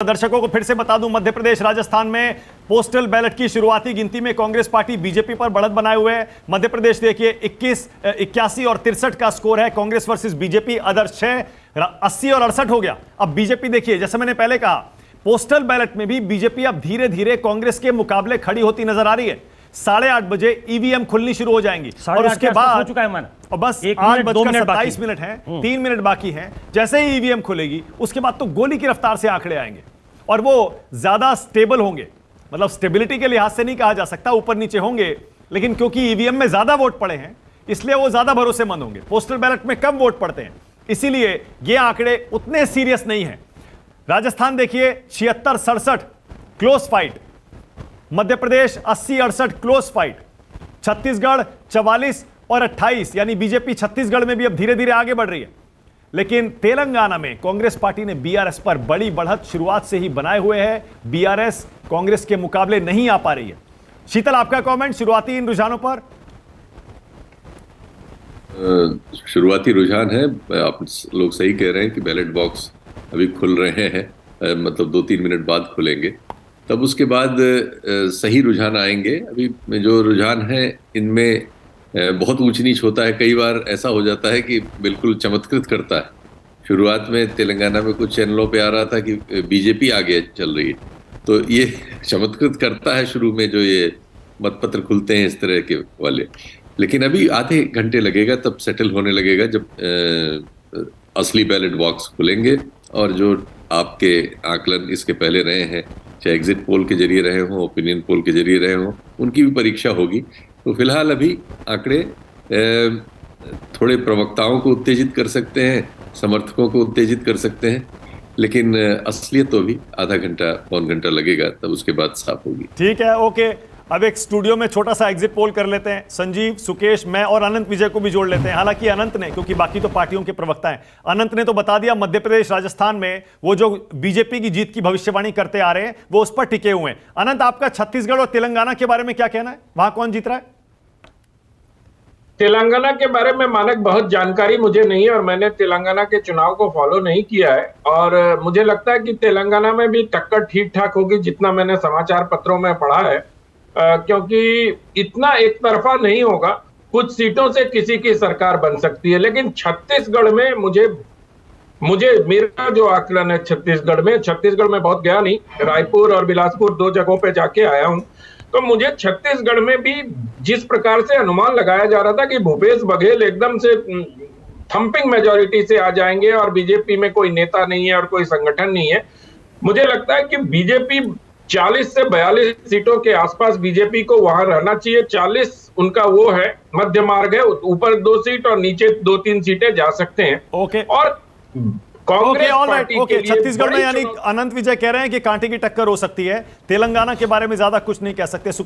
दर्शकों को फिर से बता दूं, मध्य प्रदेश राजस्थान में पोस्टल बैलेट की शुरुआती गिनती में कांग्रेस पार्टी बीजेपी पर बढ़त बनाए हुए है। मध्य प्रदेश देखिए 81 और 63 का स्कोर है कांग्रेस वर्सेस बीजेपी। अदर्श 6 80 और 68 हो गया। अब बीजेपी देखिए, जैसे मैंने पहले कहा, पोस्टल बैलेट में भी बीजेपी अब धीरे धीरे कांग्रेस के मुकाबले खड़ी होती नजर आ रही है। 8:30 बजे ईवीएम खुलनी शुरू हो जाएंगी और उसके बाद हो चुका है मन। और बस 8:27 मिनट है, 3 मिनट बाकी हैं। जैसे ही ईवीएम खुलेगी उसके बाद तो गोली की रफ्तार से आंकड़े आएंगे और वो ज्यादा स्टेबल होंगे। मतलब स्टेबिलिटी के लिहाज से नहीं कहा जा सकता, ऊपर नीचे होंगे, लेकिन क्योंकि ईवीएम में ज्यादा वोट पड़े हैं इसलिए वो ज्यादा भरोसेमंद होंगे। पोस्टल बैलेट में कम वोट पड़ते हैं, इसीलिए ये आंकड़े उतने सीरियस नहीं है। राजस्थान देखिए 76-67 close fight, Madhya Pradesh 80-68 close fight, Chhattisgarh 44 और 28, यानी बीजेपी छत्तीसगढ़ में भी अब धीरे धीरे आगे बढ़ रही है। लेकिन तेलंगाना में कांग्रेस पार्टी ने बीआरएस पर बड़ी बढ़त शुरुआत से ही बनाए हुए है। बीआरएस कांग्रेस के मुकाबले नहीं आ पा रही है। शीतल, आपका कमेंट शुरुआती इन रुझानों पर? शुरुआती रुझान है, आप लोग सही कह रहे हैं कि बैलेट बॉक्स अभी खुल रहे हैं, मतलब 2-3 मिनट बाद खुलेंगे, तब उसके बाद सही रुझान आएंगे। अभी जो रुझान है इनमें बहुत ऊंच नीच होता है। कई बार ऐसा हो जाता है कि बिल्कुल चमत्कृत करता है। शुरुआत में तेलंगाना में कुछ चैनलों पे आ रहा था कि बीजेपी आगे चल रही है, तो ये चमत्कृत करता है शुरू में जो ये मतपत्र खुलते हैं इस तरह के वाले। लेकिन अभी आधे घंटे लगेगा, तब सेटल होने लगेगा जब असली बैलेट बॉक्स खुलेंगे और जो आपके आकलन इसके पहले रहे हैं, चाहे एग्जिट पोल के जरिए रहे हों, ओपिनियन पोल के जरिए रहे हों, उनकी भी परीक्षा होगी। तो फिलहाल अभी आंकड़े थोड़े प्रवक्ताओं को उत्तेजित कर सकते हैं, समर्थकों को उत्तेजित कर सकते हैं, लेकिन असलियत तो अभी आधा घंटा पौन घंटा लगेगा, तब उसके बाद साफ होगी। ठीक है, ओके। अब एक स्टूडियो में छोटा सा एग्जिट पोल कर लेते हैं। संजीव, सुकेश, मैं और अनंत विजय को भी जोड़ लेते हैं। हालांकि अनंत ने, क्योंकि बाकी तो पार्टियों के प्रवक्ता हैं, अनंत ने तो बता दिया मध्य प्रदेश राजस्थान में वो जो बीजेपी की जीत की भविष्यवाणी करते आ रहे हैं वो उस पर टिके हुए हैं। अनंत, आपका छत्तीसगढ़ और तेलंगाना के बारे में क्या कहना है? वहां कौन जीत रहा है? तेलंगाना के बारे में मानक बहुत जानकारी मुझे नहीं है और मैंने तेलंगाना के चुनाव को फॉलो नहीं किया है, और मुझे लगता है कि तेलंगाना में भी टक्कर ठीक ठाक होगी जितना मैंने समाचार पत्रों में पढ़ा है, क्योंकि इतना एक तरफा नहीं होगा। कुछ सीटों से किसी की सरकार बन सकती है, लेकिन छत्तीसगढ़ में मुझे मेरा जो आकलन है, छत्तीसगढ़ में बहुत गया नहीं, रायपुर और बिलासपुर 2 जगहों पे जाके आया हूं, तो मुझे छत्तीसगढ़ में भी जिस प्रकार से अनुमान लगाया जा रहा था कि भूपेश बघेल एकदम से थंपिंग मेजॉरिटी से आ जाएंगे और बीजेपी में कोई नेता नहीं है और कोई संगठन नहीं है, मुझे लगता है कि बीजेपी 40 से 42 सीटों के आसपास बीजेपी को वहां रहना चाहिए। 40 उनका वो है, मध्य मार्ग है, ऊपर 2 सीट और नीचे 2-3 सीटें जा सकते हैं। ओके, और कांग्रेस पार्टी के लिए छत्तीसगढ़ में, यानी अनंत विजय कह रहे हैं कि कांटे की टक्कर हो सकती है। तेलंगाना के बारे में ज्यादा कुछ नहीं कह सकते।